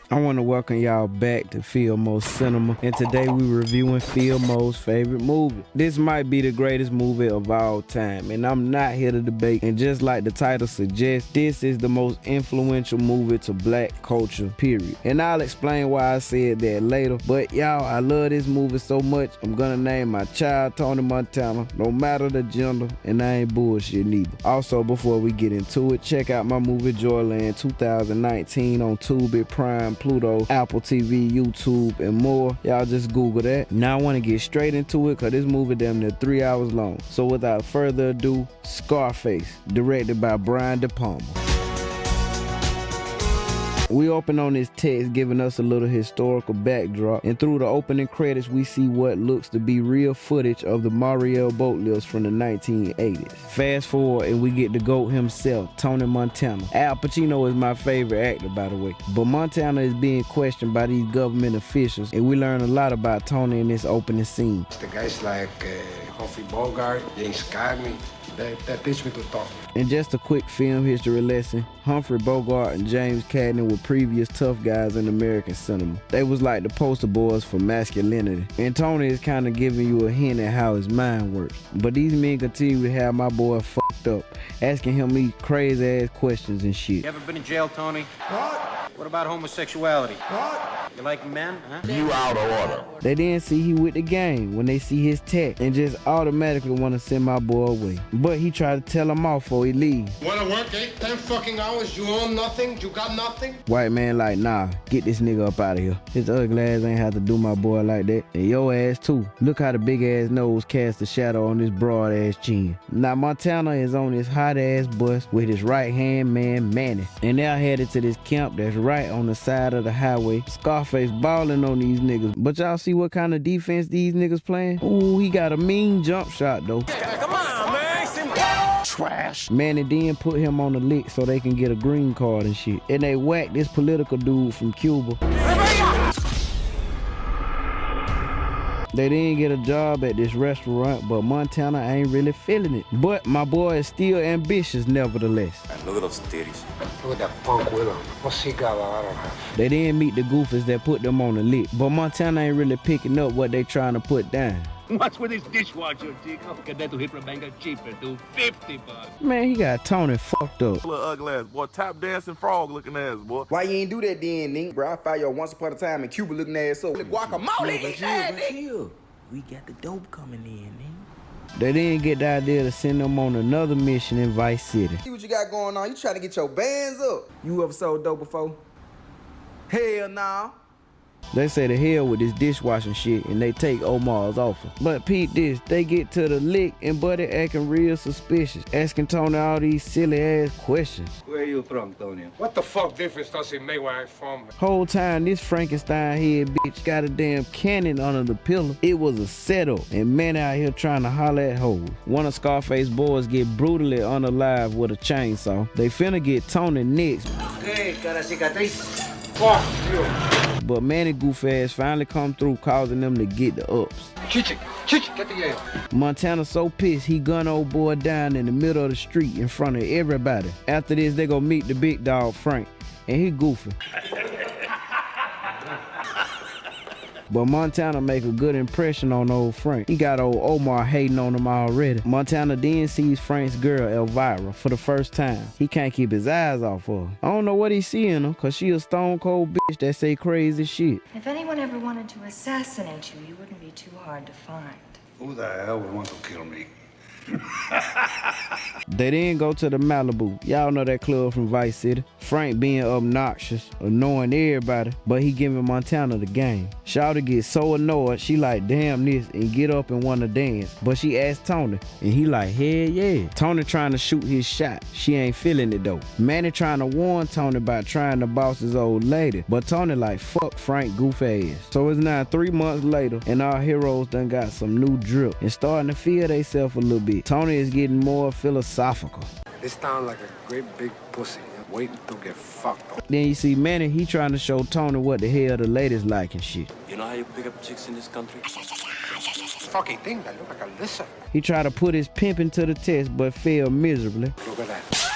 I want to welcome y'all back to Fillmo Cinema, and today we reviewing Fillmo's favorite movie. This might be the greatest movie of all time, and I'm not here to debate. And just like the title suggests, this is the most influential movie to black culture, period. And I'll explain why I said that later. But y'all, I love this movie so much, I'm gonna name my child Tony Montana, no matter the gender, and I ain't bullshit neither. Also, before we get into it, check out my movie Joyland 2019 on Tubi, Prime, Pluto, Apple TV, YouTube, and more. Y'all just Google that. Now I want to get straight into it because this movie damn near 3 hours long. So without further ado, Scarface, directed by Brian De Palma. We open on this text giving us a little historical backdrop, and through the opening credits we see what looks to be real footage of the Mariel boat lifts from the 1980s. Fast forward and we get the GOAT himself, Tony Montana. Al Pacino is my favorite actor, by the way, but Montana is being questioned by these government officials, and we learn a lot about Tony in this opening scene. The guys like Humphrey Bogart, James Cagney, that teach me to talk. And just a quick film history lesson, Humphrey Bogart and James Cagney were previous tough guys in American cinema. They was like the poster boys for masculinity. And Tony is kind of giving you a hint at how his mind works. But these men continue to have my boy fucked up, asking him these crazy ass questions and shit. You ever been in jail, Tony? What? What about homosexuality? What? You like men, huh? You out of order. They didn't see he with the gang when they see his tech and just automatically want to send my boy away. But he tried to tell him off before he leave. Wanna work 8-10 fucking hours? You own nothing? You got nothing? White man like, nah, get this nigga up out of here. His ugly ass ain't have to do my boy like that. And your ass too. Look how the big ass nose casts a shadow on this broad ass chin. Now Montana is on his hot ass bus with his right hand man Manny. And they're headed to this camp that's right on the side of the highway. Scarface balling on these niggas. But y'all see what kind of defense these niggas playing? Ooh, he got a mean jump shot though. Come on, man. Trash. Manny then put him on the lick so they can get a green card and shit. And they whacked this political dude from Cuba. They didn't get a job at this restaurant, but Montana ain't really feeling it. But my boy is still ambitious nevertheless. Look at those titties. Look at that punk with him. What's he got that I don't have? They didn't meet the goofies that put them on the lick, but Montana ain't really picking up what they trying to put down. What's with this dishwasher, Chico? Get that to hit Rebecca cheaper, dude. $50. Man, he got Tony fucked up. Little ugly ass boy, tap dancing frog looking ass boy. Why you ain't do that then, Nink? Bro, I fired your once upon a time in Cuba looking ass so guacamole. Chill. We got the dope coming in, nigga. They didn't get the idea to send them on another mission in Vice City. See what you got going on? You trying to get your bands up. You ever sold dope before? Hell nah. They say to hell with this dishwashing shit and they take Omar's offer. But peep this, they get to the lick and Buddy acting real suspicious, asking Tony all these silly ass questions. Where you from, Tony? What the fuck difference does it make where I'm from? Whole time this Frankenstein head bitch got a damn cannon under the pillow. It was a setup and man out here trying to holler at hoes. One of Scarface's boys get brutally unalive with a chainsaw. They finna get Tony next. Hey, cara cicatriz. Fuck you. But Manny goof ass finally come through, causing them to get the ups. Chichi, get the yale. Montana so pissed he gun old boy down in the middle of the street in front of everybody. After this they go meet the big dog Frank, and he goofy. But Montana make a good impression on old Frank. He got old Omar hating on him already. Montana then sees Frank's girl Elvira for the first time. He can't keep his eyes off her. I don't know what he's seeing her, cause she a stone cold bitch that say crazy shit. If anyone ever wanted to assassinate you, you wouldn't be too hard to find. Who the hell would want to kill me? They didn't go to the Malibu. Y'all know that club from Vice City. Frank being obnoxious, annoying everybody, but he giving Montana the game. Shawty gets so annoyed, she like, damn this, and get up and wanna dance. But she asked Tony, and he like, hell yeah. Tony trying to shoot his shot. She ain't feeling it though. Manny trying to warn Tony about trying to boss his old lady, but Tony like, fuck Frank goof ass. So it's now 3 months later, and our heroes done got some new drip and starting to feel theyself a little bit. Tony is getting more philosophical. This sound like a great big pussy. Waiting to get fucked up. Then you see Manny, he trying to show Tony what the hell the ladies like and shit. You know how you pick up chicks in this country? Fucking thing that look like a lizard. He tried to put his pimping to the test, but failed miserably. Look at that.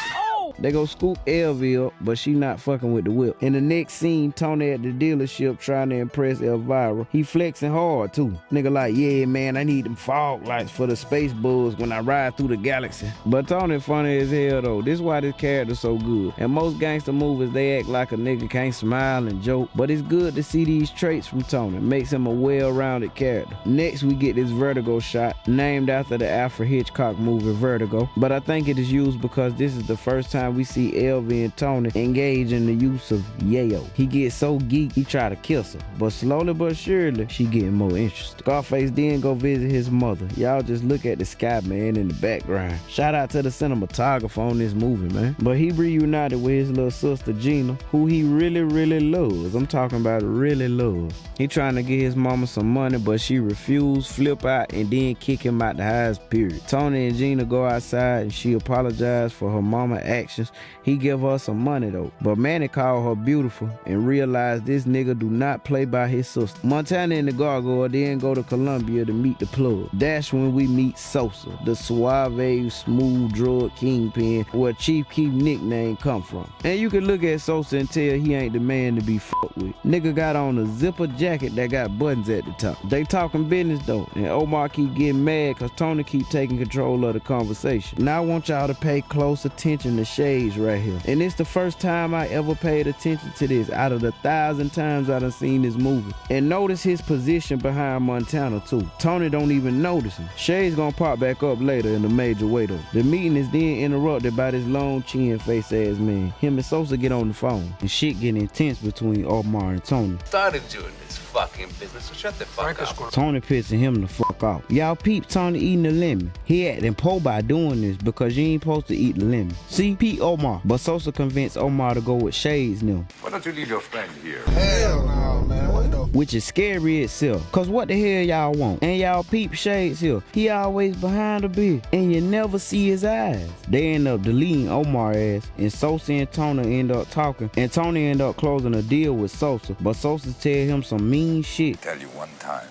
They go scoop Elvie up, but she not fucking with the whip. In the next scene, Tony at the dealership trying to impress Elvira. He flexing hard too. Nigga like, yeah man, I need them fog lights for the space buzz when I ride through the galaxy. But Tony funny as hell though. This why this character so good. In most gangster movies, they act like a nigga can't smile and joke, but it's good to see these traits from Tony. Makes him a well-rounded character. Next, we get this Vertigo shot, named after the Alfred Hitchcock movie Vertigo, but I think it is used because this is the first time we see Elvie and Tony engage in the use of yayo. He gets so geek, he try to kiss her, but slowly but surely, she getting more interested. Scarface then go visit his mother. Y'all just look at the sky, man, in the background. Shout out to the cinematographer on this movie, man. But he reunited with his little sister Gina, who he really loves. I'm talking about really loves. He trying to get his mama some money, but she refused, flip out, and then kick him out the house, period. Tony and Gina go outside and she apologized for her mama actions. He give her some money though, but Manny called her beautiful and realized this nigga do not play by his sister. Montana and the Gargoyle then go to Colombia to meet the plug. That's when we meet Sosa, the suave, smooth drug kingpin where Chief Keef nickname come from. And you can look at Sosa and tell he ain't the man to be fucked with. Nigga got on a zipper jacket that got buttons at the top. They talking business though, and Omar keep getting mad cause Tony keep taking control of the conversation. Now I want y'all to pay close attention to Shades right here. And it's the first time I ever paid attention to this out of the 1,000 times I done seen this movie. And notice his position behind Montana too. Tony don't even notice him. Shades gonna pop back up later in a major way though. The meeting is then interrupted by this long chin face ass man. Him and Sosa get on the phone and shit getting intense between Omar and Tony. Started doing this fucking business, so shut the fuck up. Tony pissing him the fuck off. Y'all peep Tony eating the lemon. He acting po by doing this because you ain't supposed to eat the lemon. See, Pete Omar. But Sosa convinced Omar to go with Shades now. Why don't you leave your friend here? Hell no, man. What the? Which is scary itself. Cause what the hell y'all want? And y'all peep Shades here. He always behind a bit and you never see his eyes. They end up deleting Omar ass and Sosa and Tony end up talking and Tony end up closing a deal with Sosa. But Sosa tell him some mean shit. Tell you one time,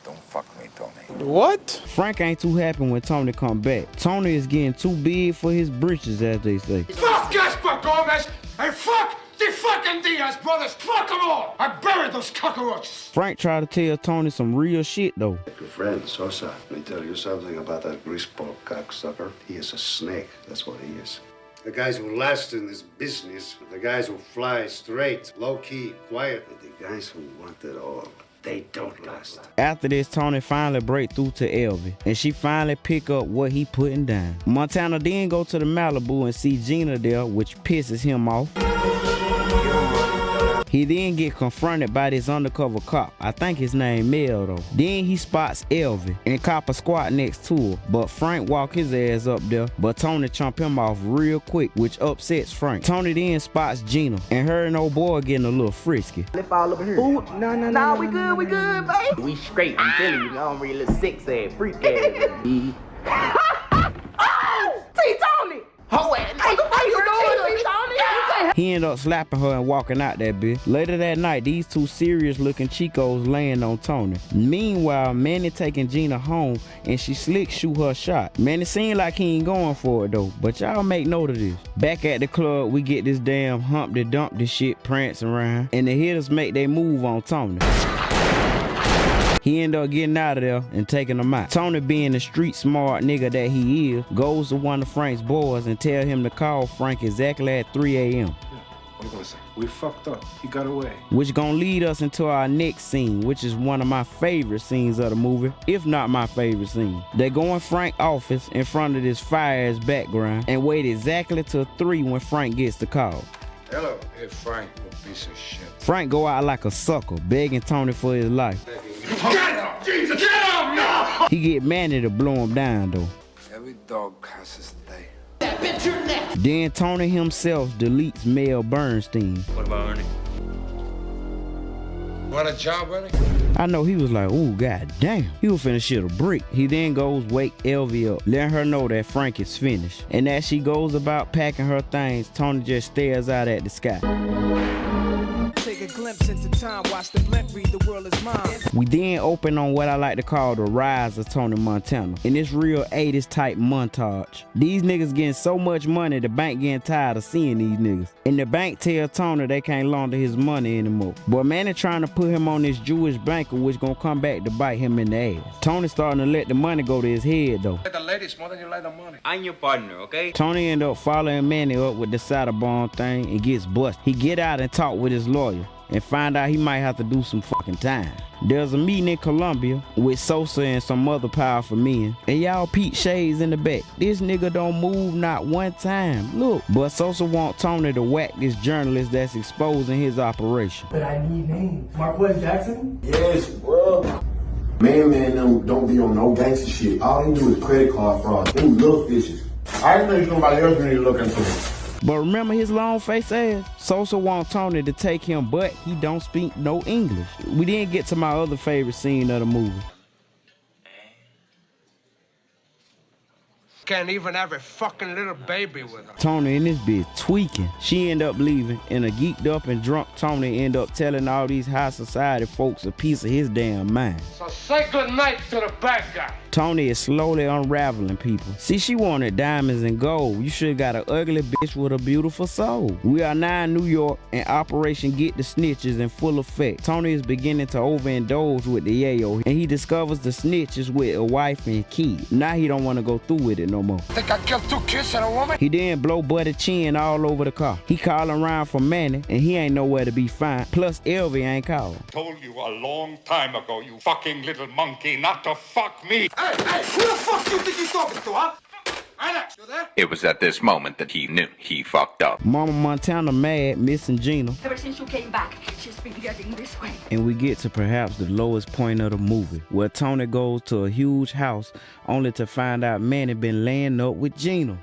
don't fuck me, Tony. What? Frank ain't too happy when Tony come back. Tony is getting too big for his britches, as they say. Fuck Gaspar Gomez and fuck the fucking Diaz brothers. Fuck them all. I buried those cockroaches. Frank tried to tell Tony some real shit though. Your friend, Sosa, let me tell you something about that greaseball cocksucker. He is a snake, that's what he is. The guys who last in this business are the guys who fly straight, low-key, quiet. But the guys who want it all, they don't last. After this, Tony finally break through to Elvie, and she finally pick up what he putting down. Montana then go to the Malibu and see Gina there, which pisses him off. He then get confronted by this undercover cop. I think his name Mel though. Then he spots Elvie and cop a squat next to her, but Frank walk his ass up there, but Tony chomp him off real quick, which upsets Frank. Tony then spots Gina, and her and old boy getting a little frisky. Lift all over here. Ooh, no, we good, baby. We straight, I'm telling you, I'm really six ass, freak ass. Oh! See, Tony! Ho ass! What you doing, Tony? He ended up slapping her and walking out that bitch. Later that night, these two serious looking Chicos laying on Tony. Meanwhile, Manny taking Gina home and she slick shoot her shot. Manny seemed like he ain't going for it though, but y'all make note of this. Back at the club, we get this damn Humpty Dumpty shit prancing around and the hitters make their move on Tony. He ended up getting out of there and taking them out. Tony, being the street smart nigga that he is, goes to one of Frank's boys and tell him to call Frank exactly at 3 a.m. What you gonna say? We fucked up. He got away. Which gonna lead us into our next scene, which is one of my favorite scenes of the movie, if not my favorite scene. They go in Frank's office in front of this fire-ass background and wait exactly till 3 when Frank gets the call. Hello. Hey, Frank, you piece of shit. Frank go out like a sucker, begging Tony for his life. Get him! Jesus, get him now! He get Manny to blow him down though. Every dog has his day. That bitch, you're next. Then Tony himself deletes Mel Bernstein. What about Ernie? Want a job, Ernie? I know he was like, ooh, god damn. He was finna shit a brick. He then goes wake Elvie up, letting her know that Frank is finished. And as she goes about packing her things, Tony just stares out at the sky. Take a glimpse months into time, watch the blimp read the world is mine. We then open on what I like to call the rise of Tony Montana in this real 80s type montage. These niggas getting so much money, the bank getting tired of seeing these niggas. And the bank tell Tony they can't launder his money anymore. But man, they trying to put him on this Jewish banker, which gonna come back to bite him in the ass. Tony starting to let the money go to his head though. The ladies more than you like the money. I'm your partner, okay? Tony end up following Manny up with the saddle bomb thing and gets busted. He get out and talk with his lawyer and find out he might have to do some fucking time. There's a meeting in Colombia with Sosa and some other powerful men, and y'all peep Shades in the back. This nigga don't move not one time. Look, but Sosa want Tony to whack this journalist that's exposing his operation. But I need names. Marquez Jackson? Yes, bro. Man, them don't be on no gangster shit. All they do is credit card fraud. Them little fishes. I didn't know there's nobody else really looking for them. But remember his long face ass? Sosa want Tony to take him, but he don't speak no English. We didn't get to my other favorite scene of the movie. Can't even have a fucking little baby with her. Tony and this bitch tweaking. She end up leaving, and a geeked up and drunk Tony end up telling all these high society folks a piece of his damn mind. So say good night to the bad guy. Tony is slowly unraveling people. See, she wanted diamonds and gold. You should got an ugly bitch with a beautiful soul. We are now in New York, and Operation Get the Snitches in full effect. Tony is beginning to overindulge with the yayo, and he discovers the snitches with a wife and kid. Now he don't want to go through with it no more. Think I killed 2 kids and a woman? He then blow Buddy Chin all over the car. He calling around for Manny, and he ain't nowhere to be found. Plus, Elvie ain't calling. Told you a long time ago, you fucking little monkey, not to fuck me. Hey, who the fuck you think you're talking to, huh? Alex, you there? It was at this moment that he knew he fucked up. Mama Montana mad, missing Gina. Ever since you came back, she's been getting this way. And we get to perhaps the lowest point of the movie, where Tony goes to a huge house only to find out Manny been laying up with Gina.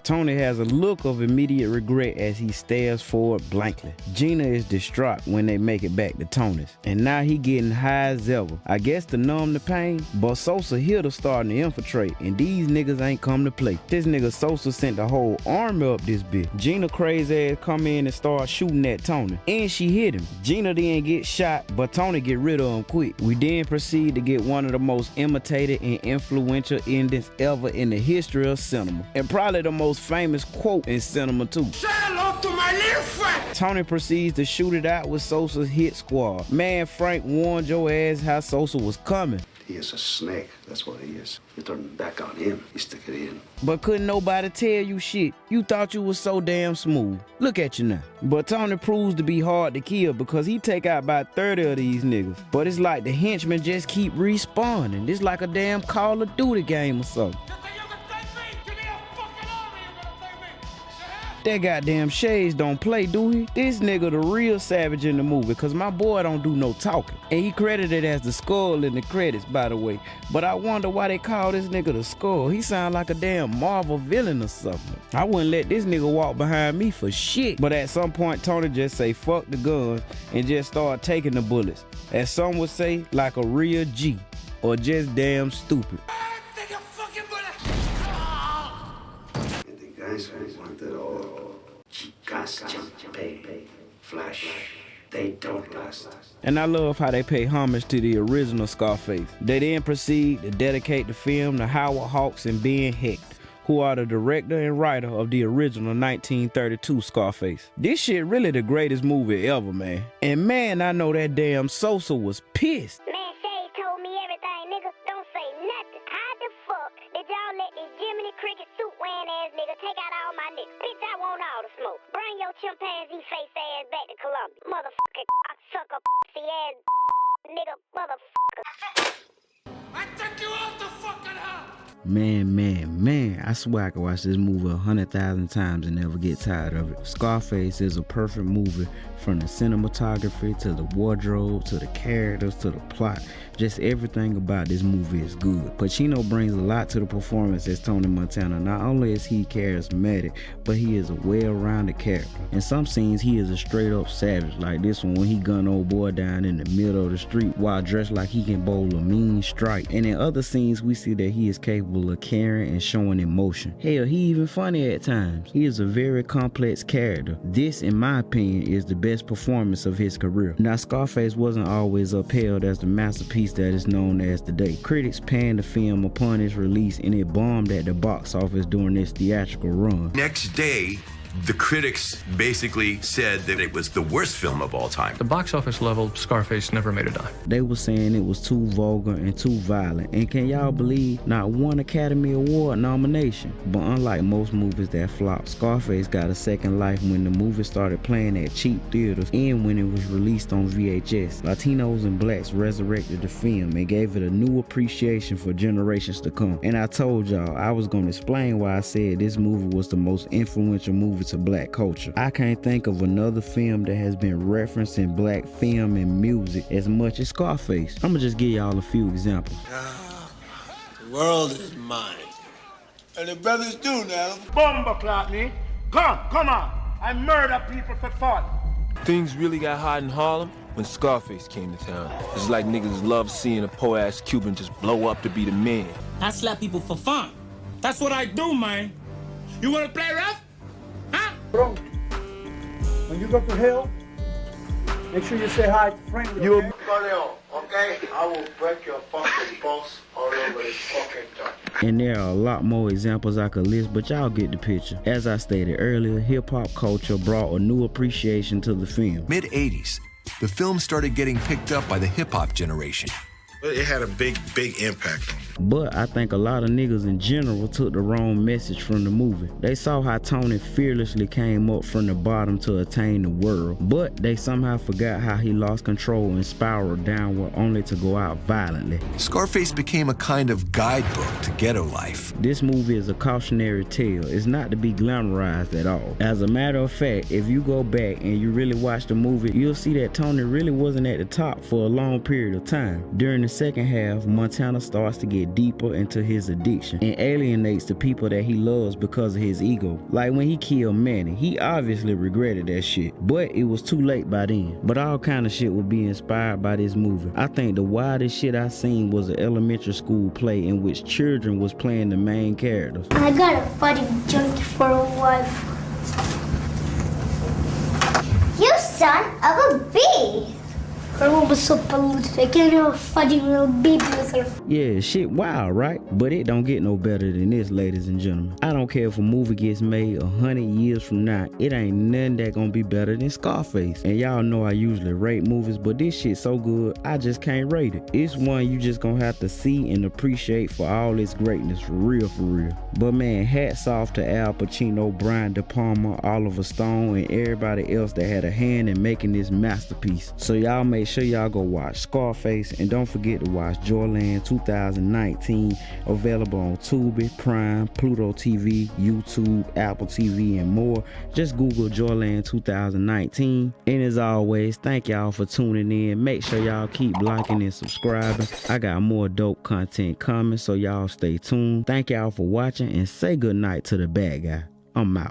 Tony has a look of immediate regret as he stares forward blankly. Gina is distraught when they make it back to Tony's, and now he getting high as ever. I guess to numb the pain, but Sosa here to starting to infiltrate, and these niggas ain't come to play. This nigga Sosa sent the whole army up this bitch. Gina crazy ass come in and start shooting at Tony, and she hit him. Gina then get shot, but Tony get rid of him quick. We then proceed to get one of the most imitated and influential endings ever in the history of cinema, and probably the most famous quote in cinema too. Say hello to my little friend. Tony proceeds to shoot it out with Sosa's hit squad. Man, Frank warned your ass how Sosa was coming. He is a snake, that's what he is. You turn your back on him, you stick it in. But couldn't nobody tell you shit. You thought you was so damn smooth. Look at you now. But Tony proves to be hard to kill because he take out about 30 of these niggas. But it's like the henchmen just keep respawning. It's like a damn Call of Duty game or something. That goddamn Shades don't play, do he? This nigga the real savage in the movie, cause my boy don't do no talking. And he credited as the Skull in the credits, by the way. But I wonder why they call this nigga the Skull. He sound like a damn Marvel villain or something. I wouldn't let this nigga walk behind me for shit. But at some point, Tony just say fuck the guns and just start taking the bullets. As some would say, like a real G, or just damn stupid. Guys want it all. Gas, pay, flash. They don't last. And I love how they pay homage to the original Scarface. They then proceed to dedicate the film to Howard Hawks and Ben Hecht, who are the director and writer of the original 1932 Scarface. This shit really the greatest movie ever, man. And man, I know that damn Sosa was pissed. Man, Shay told me everything, nigga. Don't say nothing. How the fuck did y'all let this Jiminy Cricket suit wearing ass nigga take out all my niggas? Bitch, I want all the smoke. Bring your chimpanzee face ass back to Colombia. Motherfucking cocksucker, pussy ass nigga, motherfucker. I took you out the fucking house. Man, I swear I could watch this movie 100,000 times and never get tired of it. Scarface is a perfect movie, from the cinematography to the wardrobe to the characters to the plot. Just everything about this movie is good. Pacino brings a lot to the performance as Tony Montana. Not only is he charismatic, but he is a well-rounded character. In some scenes, he is a straight-up savage, like this one when he gun old boy down in the middle of the street while dressed like he can bowl a mean strike. And in other scenes, we see that he is capable capable of caring and showing emotion. Hell, he even funny at times. He is a very complex character. This, in my opinion, is the best performance of his career. Now, Scarface wasn't always upheld as the masterpiece that is known as today. Critics panned the film upon its release, and it bombed at the box office during its theatrical run. Next day, the critics basically said that it was the worst film of all time. The box office level, Scarface never made a dime. They were saying it was too vulgar and too violent. And can y'all believe not one Academy Award nomination? But unlike most movies that flop, Scarface got a second life when the movie started playing at cheap theaters and when it was released on VHS. Latinos and blacks resurrected the film and gave it a new appreciation for generations to come. And I told y'all I was going to explain why I said this movie was the most influential movie to black culture. I can't think of another film that has been referenced in black film and music as much as Scarface. I'm gonna just give y'all a few examples. The world is mine. And the brothers do now. Bumbleclot me. Come on. I murder people for fun. Things really got hot in Harlem when Scarface came to town. It's like niggas love seeing a poor-ass Cuban just blow up to be the man. I slap people for fun. That's what I do, man. You wanna play rough? Huh? Bro, when you go to hell, make sure you say hi to Frank. You okay? I will break your fucking balls all over this fucking time. And there are a lot more examples I could list, but y'all get the picture. As I stated earlier, hip-hop culture brought a new appreciation to the film. Mid-80s, the film started getting picked up by the hip-hop generation. It had a big impact on me. But I think a lot of niggas in general took the wrong message from the movie. They saw how Tony fearlessly came up from the bottom to attain the world, but they somehow forgot how he lost control and spiraled downward only to go out violently. Scarface became a kind of guidebook to ghetto life. This movie is a cautionary tale. It's not to be glamorized at all. As a matter of fact, if you go back and you really watch the movie, you'll see that Tony really wasn't at the top for a long period of time. During the second half, Montana starts to get deeper into his addiction and alienates the people that he loves because of his ego. Like when he killed Manny, he obviously regretted that shit, but it was too late by then. But all kind of shit would be inspired by this movie. I think the wildest shit I seen was an elementary school play in which children was playing the main characters. I got a funny junkie for a wife. You son of a bee! Her room was so polluted, I can't have a funny little baby with her. Yeah, shit wild, right? But it don't get no better than this, ladies and gentlemen. I don't care if a movie gets made 100 years from now, it ain't nothing that gonna be better than Scarface. And y'all know I usually rate movies, but this shit so good, I just can't rate it. It's one you just gonna have to see and appreciate for all its greatness, for real, for real. But man, hats off to Al Pacino, Brian De Palma, Oliver Stone, and everybody else that had a hand in making this masterpiece. So y'all make sure y'all go watch Scarface, and don't forget to watch Joyland 2019, available on Tubi, Prime, PlutoTV, YouTube, Apple TV, and more. Just Google Joyland 2019. And as always, thank y'all for tuning in. Make sure y'all keep liking and subscribing. I got more dope content coming, so y'all stay tuned. Thank y'all for watching, and say good night to the bad guy. I'm out.